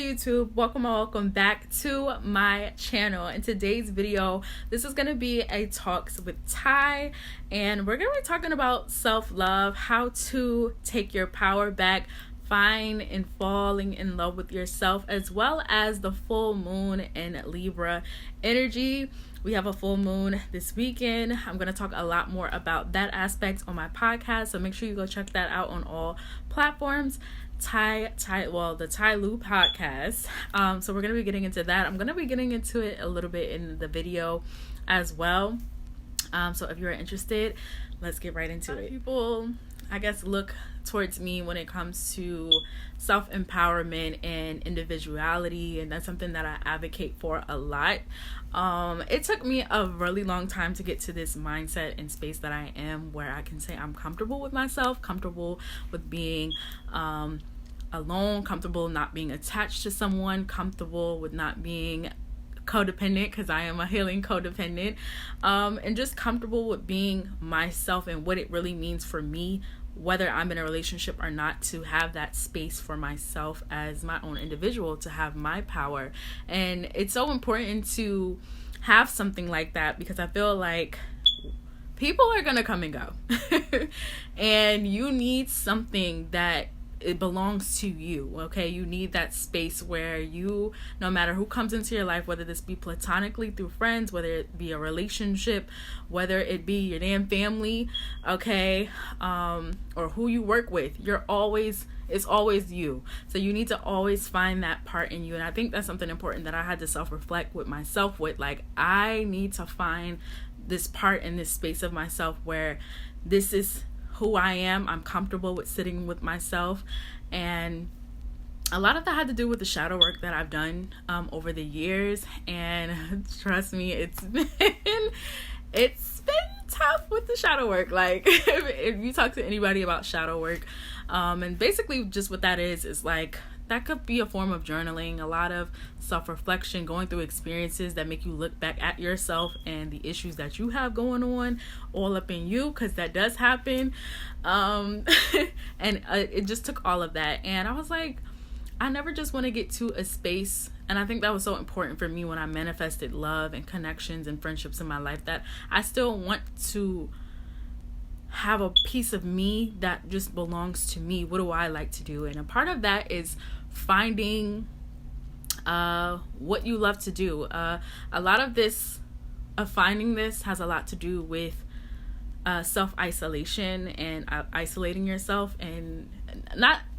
YouTube? Welcome back to my channel. In today's video, this is going to be a talks with Ty, and we're going to be talking about self-love, how to take your power back, find and falling in love with yourself, as well as the full moon in Libra energy. We have a full moon this weekend. I'm going to talk a lot more about that aspect on my podcast, so make sure you go check that out on all platforms. The Ty Lou podcast. So we're going to be getting into that. I'm going to be getting into it a little bit in the video as well. So if you're interested, let's get right into it. People, I guess, look towards me when it comes to self-empowerment and individuality, and that's something that I advocate for a lot. It took me a really long time to get to this mindset and space that I am, where I can say I'm comfortable with myself, comfortable with being alone, comfortable not being attached to someone, comfortable with not being codependent, because I am a healing codependent, and just comfortable with being myself and what it really means for me, whether I'm in a relationship or not, to have that space for myself as my own individual, to have my power. And it's so important to have something like that, because I feel like people are gonna come and go and you need something that it belongs to you. Okay, you need that space where you, no matter who comes into your life, whether this be platonically through friends, whether it be a relationship, whether it be your damn family, okay, or who you work with, it's always you. So you need to always find that part in you. And I think that's something important that I had to self-reflect with myself with. Like, I need to find this part in this space of myself where this is who I am. I'm comfortable with sitting with myself. And a lot of that had to do with the shadow work that I've done over the years. And trust me, it's been tough with the shadow work. Like, if you talk to anybody about shadow work, and basically just what that is like, that could be a form of journaling, a lot of self-reflection, going through experiences that make you look back at yourself and the issues that you have going on all up in you, because that does happen. And it just took all of that. And I was like, I never just want to get to a space. And I think that was so important for me when I manifested love and connections and friendships in my life, that I still want to have a piece of me that just belongs to me. What do I like to do? And a part of that is finding what you love to do. A lot of this, finding this, has a lot to do with self-isolation and isolating yourself. And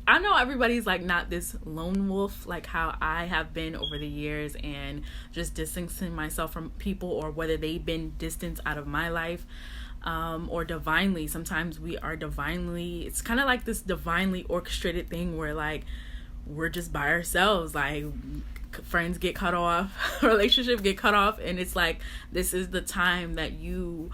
I know everybody's like not this lone wolf like how I have been over the years, and just distancing myself from people, or whether they've been distanced out of my life. Or divinely. Sometimes we are divinely, it's kind of like this divinely orchestrated thing where like we're just by ourselves, like friends get cut off, relationships get cut off, and it's like this is the time that you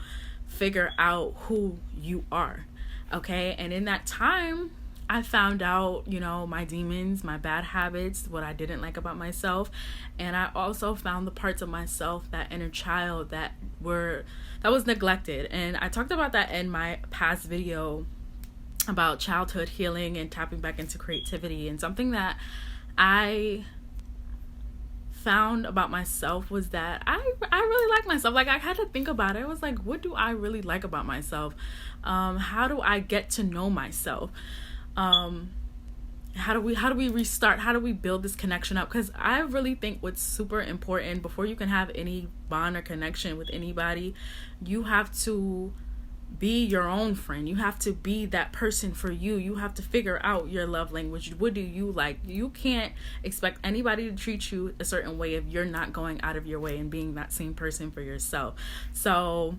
figure out who you are. Okay, and in that time I found out, my demons, my bad habits, what I didn't like about myself. And I also found the parts of myself, that inner child that was neglected. And I talked about that in my past video about childhood healing and tapping back into creativity. And something that I found about myself was that I really like myself. Like, I had to think about it. I was like, what do I really like about myself? How do I get to know myself? How do we restart? How do we build this connection up? Because I really think what's super important, before you can have any bond or connection with anybody, you have to be your own friend. You have to be that person for you. You have to figure out your love language. What do you like? You can't expect anybody to treat you a certain way if you're not going out of your way and being that same person for yourself. So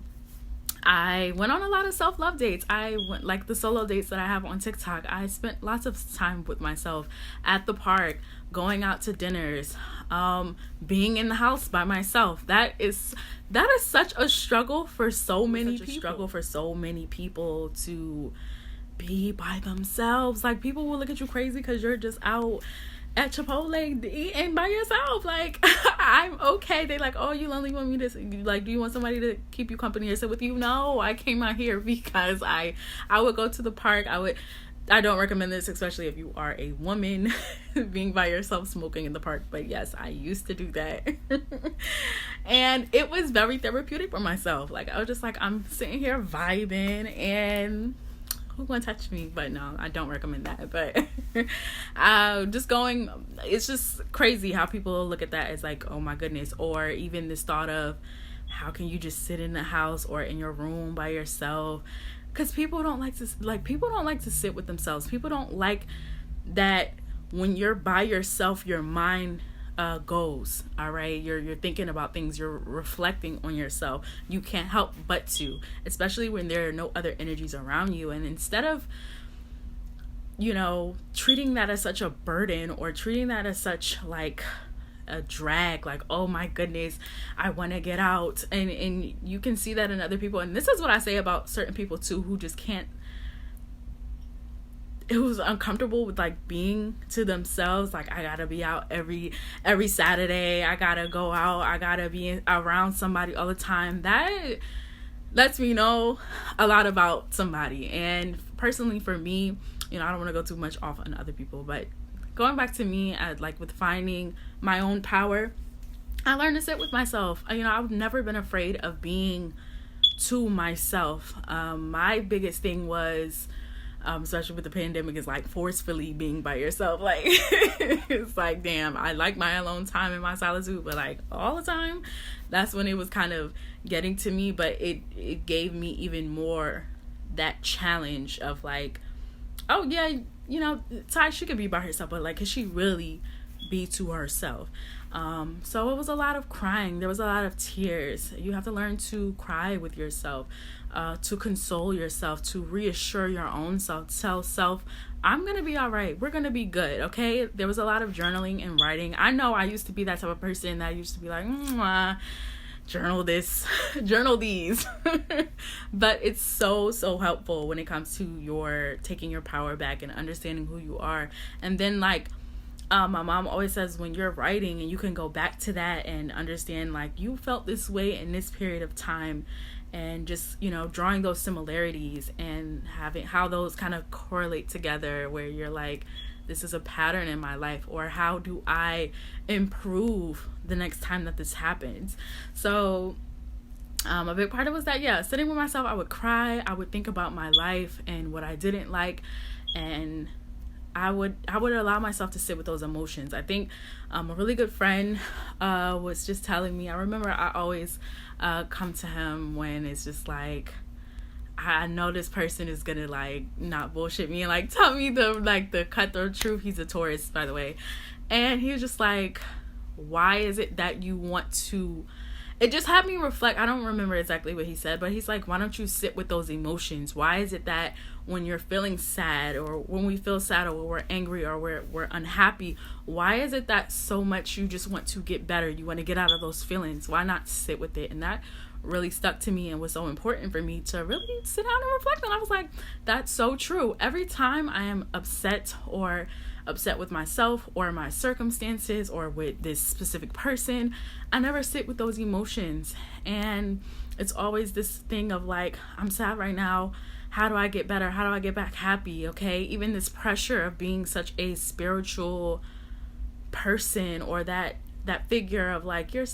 I went on a lot of self-love dates. I went, like the solo dates that I have on TikTok. I spent lots of time with myself at the park, going out to dinners, being in the house by myself. That is such a struggle for so many people to be by themselves. Like, people will look at you crazy because you're just out at Chipotle eating by yourself. Like, I'm okay. They like, oh, you lonely, want me to, like, do you want somebody to keep you company or sit with you? No, I came out here because I would go to the park. I would I don't recommend this, especially if you are a woman, being by yourself smoking in the park. But yes, I used to do that. And it was very therapeutic for myself. Like, I was just like, I'm sitting here vibing, and who gonna touch me? But no, I don't recommend that. But just going, it's just crazy how people look at that as like, oh my goodness. Or even this thought of, how can you just sit in the house or in your room by yourself? Because people don't like to sit with themselves. People don't like that when you're by yourself, your mind goes. All right, you're thinking about things. You're reflecting on yourself. You can't help but to, especially when there are no other energies around you. And instead of, treating that as such a burden, or treating that as such like a drag, like, oh my goodness, I want to get out, and you can see that in other people. And this is what I say about certain people too, who just can't, it was uncomfortable with like being to themselves. Like, I gotta be out every Saturday, I gotta go out, I gotta be around somebody all the time. That lets me know a lot about somebody. And personally for me, I don't want to go too much off on other people, but going back to me, with finding my own power, I learned to sit with myself. I've never been afraid of being to myself. My biggest thing was, especially with the pandemic, is like forcefully being by yourself. Like, it's like, damn, I like my alone time and my solitude, but like all the time, that's when it was kind of getting to me. But it gave me even more that challenge of like, oh yeah, Ty, she could be by herself, but like, could she really be to herself? So it was a lot of crying. There was a lot of tears. You have to learn to cry with yourself, to console yourself, to reassure your own self, tell self, I'm going to be all right. We're going to be good. Okay. There was a lot of journaling and writing. I know I used to be that type of person that used to be like, journal this, journal these. But it's so helpful when it comes to your taking your power back and understanding who you are. And then like, my mom always says, when you're writing and you can go back to that and understand like, you felt this way in this period of time, and just drawing those similarities and having how those kind of correlate together, where you're like, this is a pattern in my life, or how do I improve the next time that this happens? So a big part of it was that, sitting with myself, I would cry, I would think about my life and what I didn't like, and I would allow myself to sit with those emotions. I think a really good friend was just telling me, I remember I always come to him when it's just like, I know this person is gonna like not bullshit me and like tell me the cutthroat truth. He's a Taurus, by the way. And he was just like, why is it that you want to, it just had me reflect. I don't remember exactly what he said, but he's like, why don't you sit with those emotions? Why is it that when you're feeling sad, or when we feel sad, or when we're angry, or we're unhappy, why is it that so much you just want to get better? You want to get out of those feelings. Why not sit with it? And that really stuck to me and was so important for me to really sit down and reflect on. I was like, that's so true. Every time I am upset with myself or my circumstances or with this specific person, I never sit with those emotions. And it's always this thing of like, I'm sad right now. How do I get better? How do I get back happy? Okay. Even this pressure of being such a spiritual person, or that figure of like, you're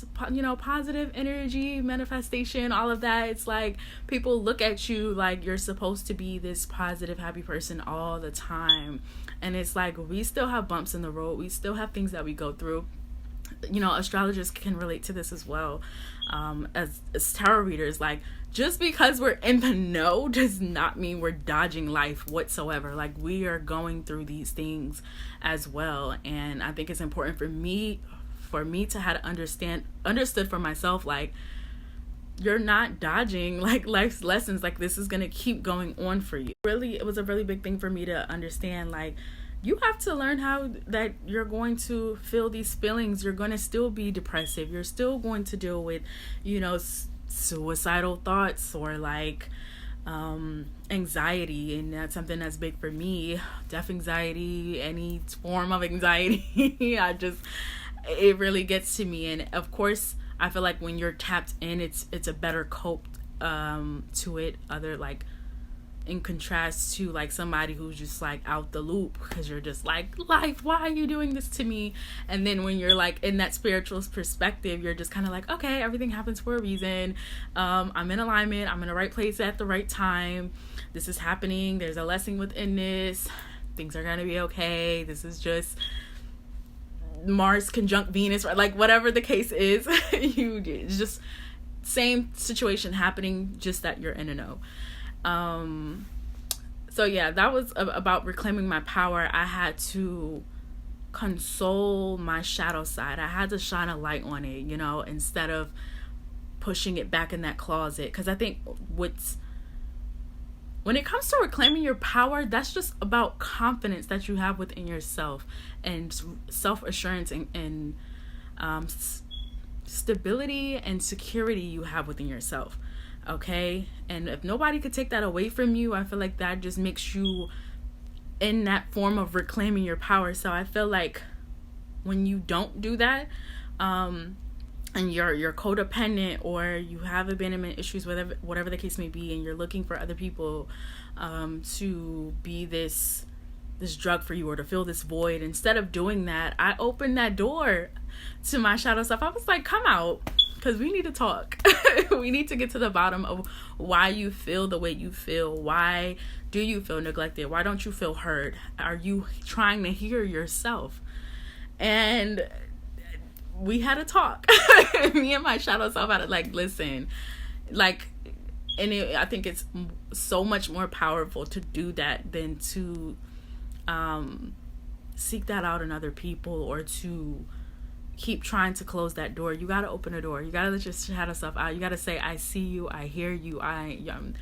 positive energy, manifestation, all of that. It's like people look at you like you're supposed to be this positive, happy person all the time. And it's like, we still have bumps in the road. We still have things that we go through. Astrologers can relate to this as well. As tarot readers, like, just because we're in the know does not mean we're dodging life whatsoever. Like, we are going through these things as well. And I think it's important for me to have understood for myself, like, you're not dodging like life's lessons. Like, this is gonna keep going on for you. Really, it was a really big thing for me to understand, like, you have to learn how that you're going to feel these feelings. You're going to still be depressive. You're still going to deal with, suicidal thoughts, or like anxiety. And that's something that's big for me. Deaf anxiety, any form of anxiety. It really gets to me. And of course, I feel like when you're tapped in, it's a better cope to it. Other like in contrast to like somebody who's just like out the loop, because you're just like, life, why are you doing this to me? And then when you're like in that spiritual perspective, you're just kind of like, okay, everything happens for a reason. I'm in alignment, I'm in the right place at the right time, this is happening, there's a lesson within this, things are gonna be okay, this is just Mars conjunct Venus, right? Like whatever the case is, it's just same situation happening, just that you're in a know. So yeah, that was about reclaiming my power. I had to console my shadow side. I had to shine a light on it, instead of pushing it back in that closet. Because I think when it comes to reclaiming your power, that's just about confidence that you have within yourself, and self-assurance, and stability and security you have within yourself. Okay? And if nobody could take that away from you, I feel like that just makes you in that form of reclaiming your power. So I feel like when you don't do that, and you're codependent, or you have abandonment issues, whatever the case may be, and you're looking for other people to be this drug for you, or to fill this void, instead of doing that, I opened that door to my shadow self. I was like, come out, because we need to talk. We need to get to the bottom of why you feel the way you feel. Why do you feel neglected? Why don't you feel heard? Are you trying to hear yourself? And we had a talk. Me and my shadow self had to listen. I think it's so much more powerful to do that than to seek that out in other people, or to keep trying to close that door. You got to open a door. You got to let your shadow self out. You got to say, I see you, I hear you, I'm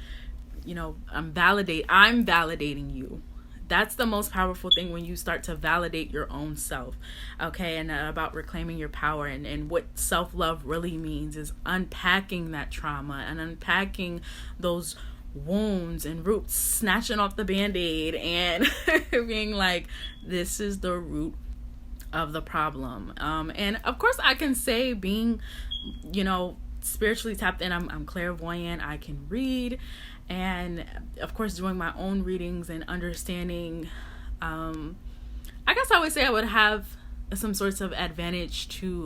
validating you. That's the most powerful thing, when you start to validate your own self. Okay? And about reclaiming your power, and what self-love really means is unpacking that trauma and unpacking those wounds and roots, snatching off the band-aid, and being like, this is the root of the problem. And of course I can say, being spiritually tapped in, I'm clairvoyant, I can read, and of course doing my own readings and understanding, I guess I would say I would have some sorts of advantage to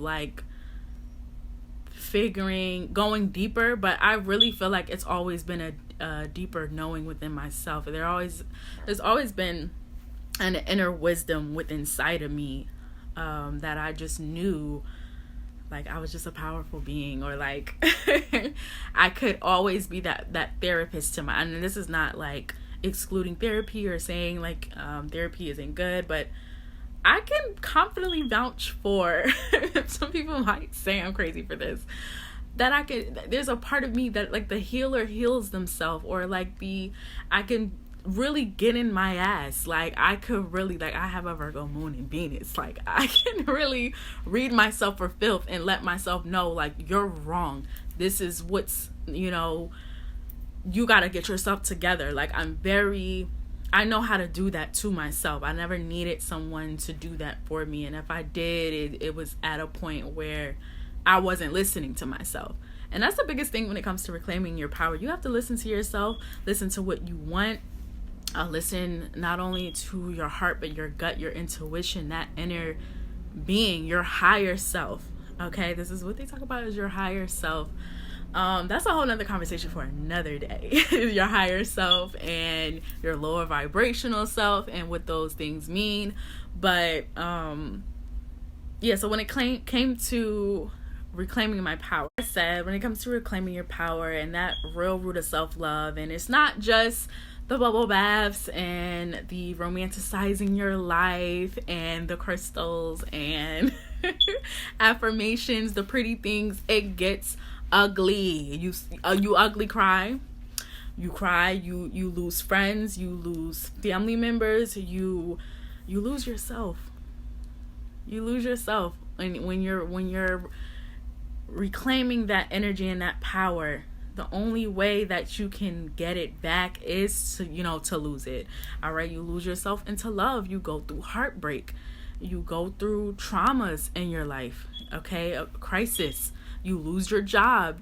going deeper, but I really feel like it's always been a deeper knowing within myself. There's always been an inner wisdom within inside of me, that I just knew, I was just a powerful being, or I could always be that therapist to my, and this is not excluding therapy or saying therapy isn't good, but I can confidently vouch for, some people might say I'm crazy for this, that there's a part of me that the healer heals themselves, or I can really get in my ass. I could really, I have a Virgo moon in Venus. I can really read myself for filth and let myself know, you're wrong. This is what's, you got to get yourself together. I know how to do that to myself. I never needed someone to do that for me. And if I did, it was at a point where I wasn't listening to myself. And that's the biggest thing when it comes to reclaiming your power. You have to listen to yourself, listen to what you want. Listen not only to your heart, but your gut, your intuition, that inner being, your higher self. Okay, this is what they talk about, is your higher self. That's a whole nother conversation for another day. Your higher self and your lower vibrational self, and what those things mean. But so when it came to reclaiming my power, I said, when it comes to reclaiming your power and that real root of self-love, and it's not just the bubble baths and the romanticizing your life and the crystals and affirmations, the pretty things, it gets ugly. You ugly cry. You cry, you lose friends, you lose family members, you lose yourself. You lose yourself. And when you're reclaiming that energy and that power, the only way that you can get it back is to lose it. All right, you lose yourself into love. You go through heartbreak. You go through traumas in your life. Okay, a crisis. You lose your job.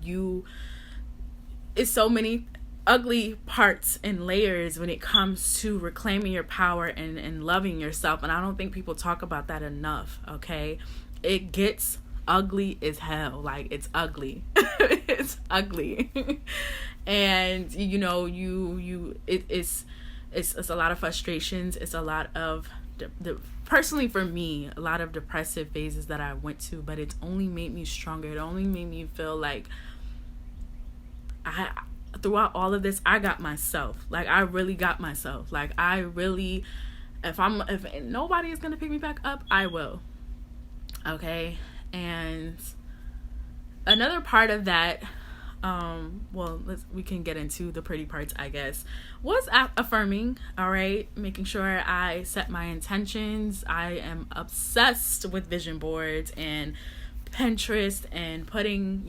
It's so many ugly parts and layers when it comes to reclaiming your power and loving yourself. And I don't think people talk about that enough. Okay, it gets ugly as hell. Like, it's ugly. It's ugly. And it's a lot of frustrations. It's a lot of personally for me, a lot of depressive phases that I went to, but it's only made me stronger. It only made me feel like throughout all of this, I got myself. Like, I really got myself. Like, I really, if nobody is gonna pick me back up, I will. Okay. And another part of that, we can get into the pretty parts, I guess, was affirming. All right, making sure I set my intentions. I am obsessed with vision boards and Pinterest and putting,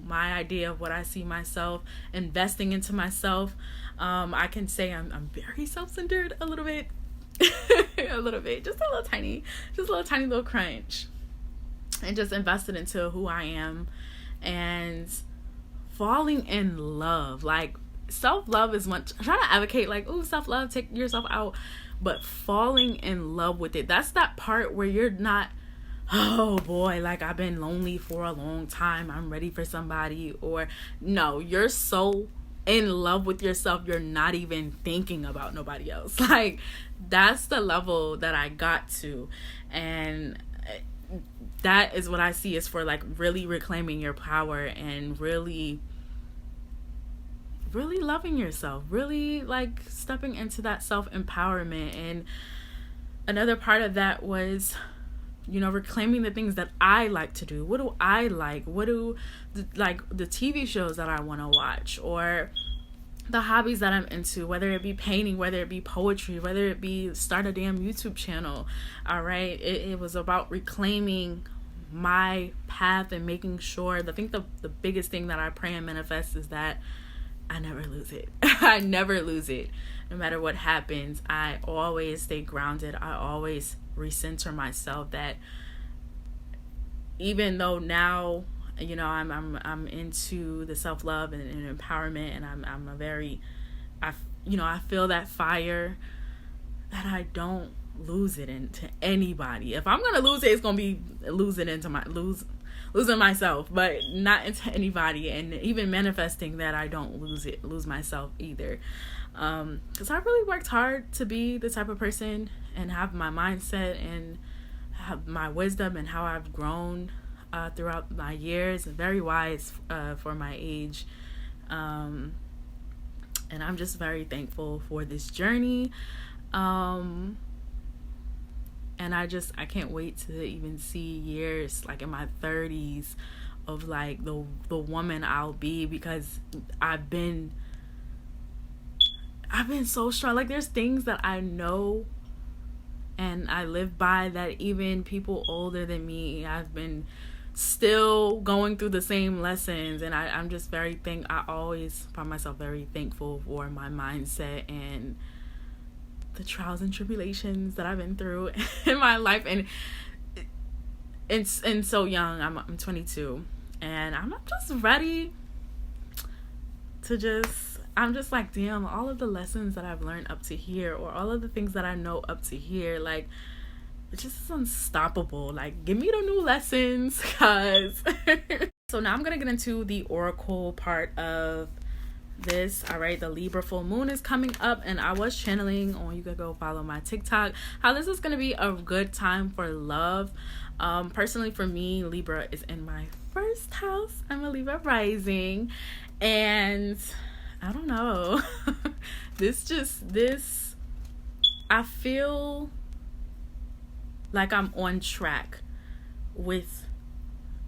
my idea of what I see myself, investing into myself. I can say I'm very self-centered a little bit, a little bit, just a little tiny little crunch, and just invested into who I am and falling in love. Like, self-love is much, I'm trying to advocate like, oh, self-love, take yourself out, but falling in love with it, that's that part where you're not, oh boy, like, I've been lonely for a long time, I'm ready for somebody. Or no, you're so in love with yourself, you're not even thinking about nobody else. Like, that's the level that I got to. And that is what I see is for, like, really reclaiming your power and really loving yourself, really, like, stepping into that self-empowerment. And another part of that was, reclaiming the things that I like to do. What do I like? What do the TV shows that I want to watch, or the hobbies that I'm into, whether it be painting, whether it be poetry, whether it be start a damn YouTube channel. All right. It was about reclaiming my path and making sure, I think the biggest thing that I pray and manifest is that I never lose it. I never lose it. No matter what happens, I always stay grounded. I always recenter myself, that even though now, I'm into the self-love and empowerment, and I'm a very, I feel that fire, that I don't lose it into anybody. If I'm going to lose it, it's going to be losing myself, but not into anybody. And even manifesting that I don't lose myself either. Because I really worked hard to be the type of person and have my mindset and have my wisdom and how I've grown throughout my years, and very wise for my age. And I'm just very thankful for this journey. And I can't wait to even see years, like in my 30s, of like the woman I'll be, because I've been so strong. Like, there's things that I know and I live by that even people older than me, I've been still going through the same lessons. And I'm just I always find myself very thankful for my mindset and the trials and tribulations that I've been through in my life. And so young, I'm 22, and I'm not just ready to I'm just like, damn, all of the lessons that I've learned up to here, or all of the things that I know up to here, like, it just is unstoppable. Like, give me the new lessons, cause so now I'm gonna get into the oracle part of this. All right, the Libra full moon is coming up, and I was channeling on, you could go follow my TikTok, how this is gonna be a good time for love. Personally for me, Libra is in my first house. I'm a Libra rising, and I don't know. I feel like I'm on track with,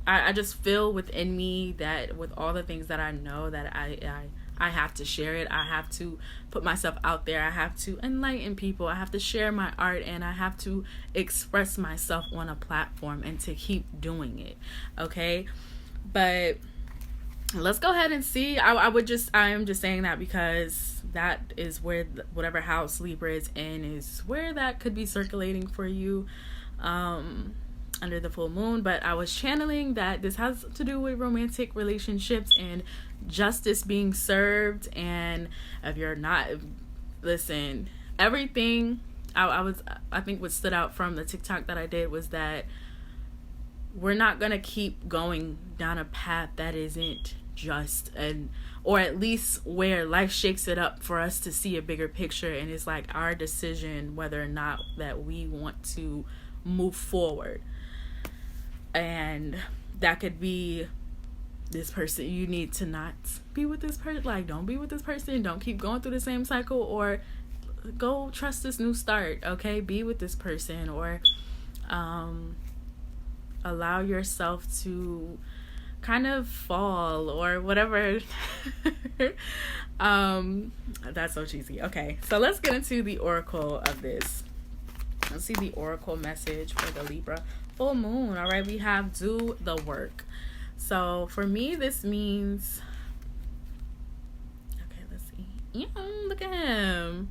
I just feel within me that with all the things that I know, that I have to share it. I have to put myself out there. I have to enlighten people. I have to share my art, and I have to express myself on a platform, and to keep doing it. Okay. But let's go ahead and see. I am just saying that because that is where whatever house Libra is in is where that could be circulating for you. And under the full moon, but I was channeling that this has to do with romantic relationships and justice being served. And if you're not, listen, everything I think what stood out from the TikTok that I did was that we're not gonna keep going down a path that isn't just, and or at least where life shakes it up for us to see a bigger picture, and it's like our decision whether or not that we want to move forward. And that could be this person, you need to not be with this person, like don't be with this person, don't keep going through the same cycle, or go trust this new start, okay? Be with this person, or allow yourself to kind of fall or whatever. That's so cheesy. Okay, so let's get into the oracle of this. Let's see the oracle message for the Libra full moon. All right, we have do the work. So for me, this means, okay, let's see. Yeah, look at him.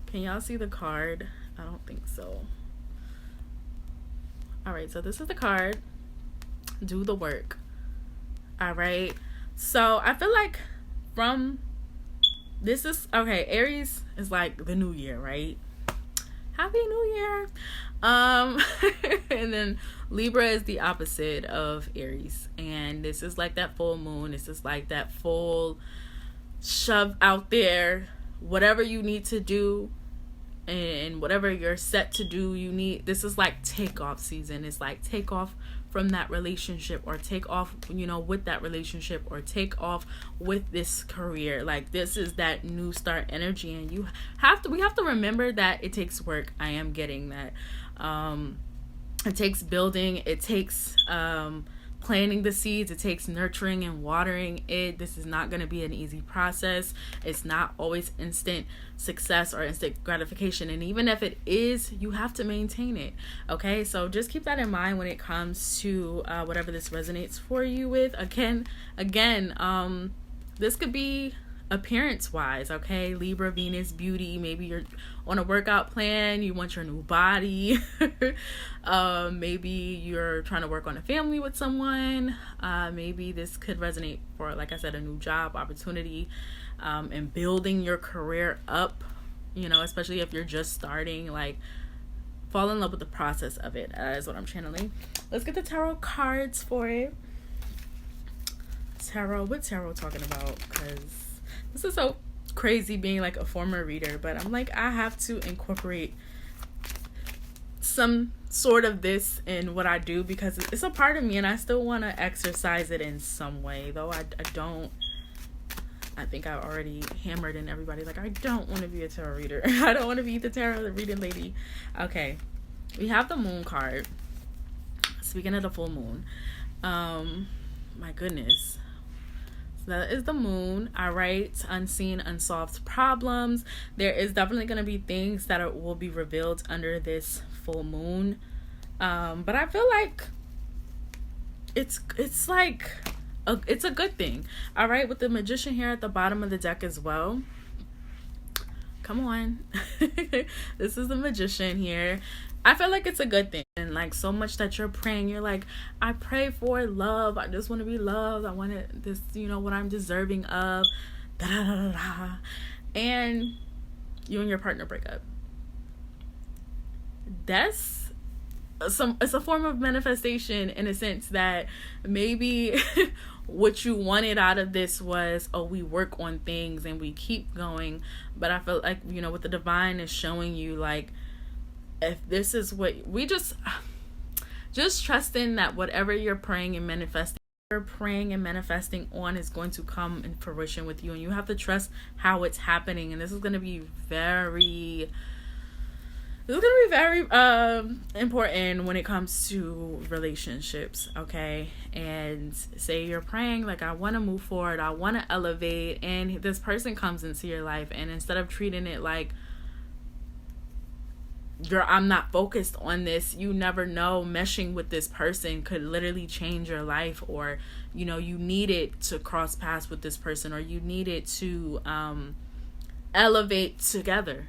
Can y'all see the card? I don't think so. All right, so this is the card. Do the work. All right. So I feel like this is, okay, Aries is like the new year, right? Happy New Year. And then Libra is the opposite of Aries. And this is like that full moon. This is like that full shove out there, whatever you need to do and whatever you're set to do, this is like takeoff season. It's like take off from that relationship, or take off, with that relationship, or take off with this career. Like this is that new start energy, and we have to remember that it takes work. I am getting that. It takes building, it takes planting the seeds, it takes nurturing and watering it. This is not going to be an easy process. It's not always instant success or instant gratification, and even if it is, you have to maintain it. Okay, so just keep that in mind when it comes to whatever this resonates for you with. Again, this could be appearance wise, okay? Libra, Venus, beauty. Maybe you're on a workout plan, you want your new body. Maybe you're trying to work on a family with someone. Maybe this could resonate for, like I said, a new job opportunity, and building your career up, especially if you're just starting. Like, fall in love with the process of it. That is what I'm channeling. Let's get the tarot cards for it. What tarot talking about? Because this is so crazy being like a former reader, but I'm like, I have to incorporate some sort of this in what I do, because it's a part of me and I still want to exercise it in some way, though I think I already hammered in everybody, like, I don't want to be a tarot reader. I don't want to be the tarot reading lady. Okay, we have the moon card. Speaking of the full moon, my goodness, that is the moon. All right, unseen, unsolved problems. There is definitely going to be things that will be revealed under this full moon, but I feel like it's a good thing. All right, with the Magician here at the bottom of the deck as well. Come on. This is the Magician here. I feel like it's a good thing. And like, so much that you're praying, you're like, I pray for love. I just want to be loved. I want this, what I'm deserving of. Da, da, da, da, da. And you and your partner break up. It's a form of manifestation, in a sense that maybe what you wanted out of this was, we work on things and we keep going. But I feel like, what the divine is showing you, like, if this is what we just trusting that whatever you're praying and manifesting on is going to come in fruition with you, and you have to trust how it's happening. And this is going to be very important when it comes to relationships, okay? And say you're praying, like, I want to move forward, I want to elevate, and this person comes into your life, and instead of treating it like, I'm not focused on this, you never know, meshing with this person could literally change your life, or you needed to cross paths with this person, or you needed to elevate together.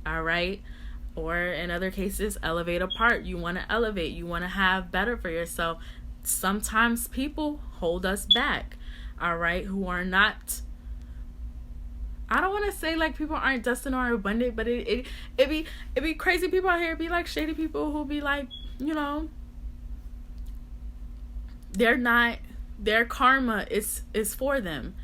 All right, or in other cases, elevate apart. You want to elevate, you want to have better for yourself. Sometimes people hold us back, all right, who are not, I don't want to say like people aren't destined or abundant, but it be crazy people out here. It'd be like shady people who be like, you know, they're not, their karma is for them,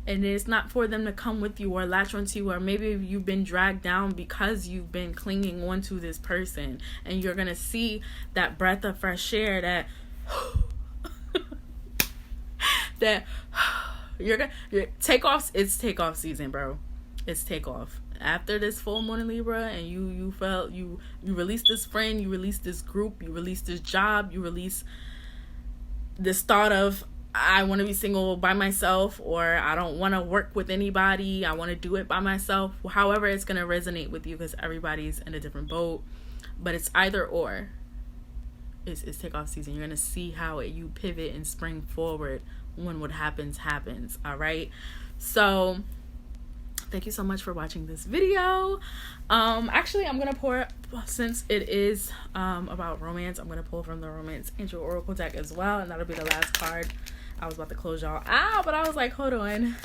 and it's not for them to come with you or latch onto you, or maybe you've been dragged down because you've been clinging onto this person, and you're gonna see that breath of fresh air, that that you're takeoffs. It's takeoff season, bro. It's takeoff. After this full moon in Libra, and you felt you release this friend, you release this group, you release this job, you release this thought of, I want to be single by myself, or I don't want to work with anybody, I want to do it by myself. However it's going to resonate with you, because everybody's in a different boat, but it's either or. It's takeoff season. You're going to see how you pivot and spring forward when what happens. All right. So thank you so much for watching this video. Actually, I'm gonna pour, since it is about romance, I'm gonna pull from the Romance Angel Oracle deck as well, and that'll be the last card. I was about to close y'all out, but I was like, hold on.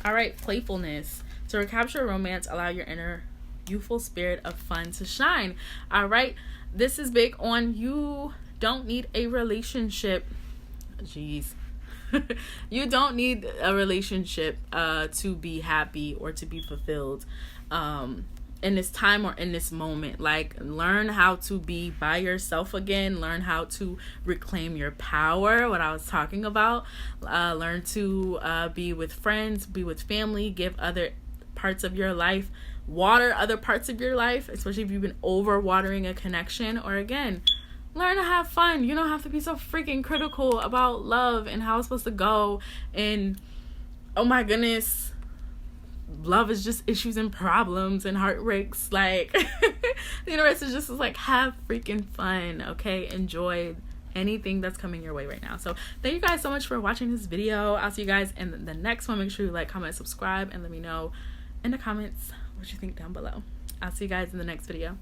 All right, playfulness. To recapture romance, allow your inner youthful spirit of fun to shine. All right, this is big on, you don't need a relationship. Jeez. You don't need a relationship to be happy or to be fulfilled in this time or in this moment. Like, learn how to be by yourself again. Learn how to reclaim your power, what I was talking about. Learn to be with friends, be with family, give other parts of your life, water other parts of your life, especially if you've been over watering a connection. Or again, learn to have fun. You don't have to be so freaking critical about love and how it's supposed to go. And oh my goodness, love is just issues and problems and heartbreaks. Like, the universe is just like, have freaking fun, okay? Enjoy anything that's coming your way right now. So thank you guys so much for watching this video. I'll see you guys in the next one. Make sure you like, comment, subscribe, and let me know in the comments what you think down below. I'll see you guys in the next video.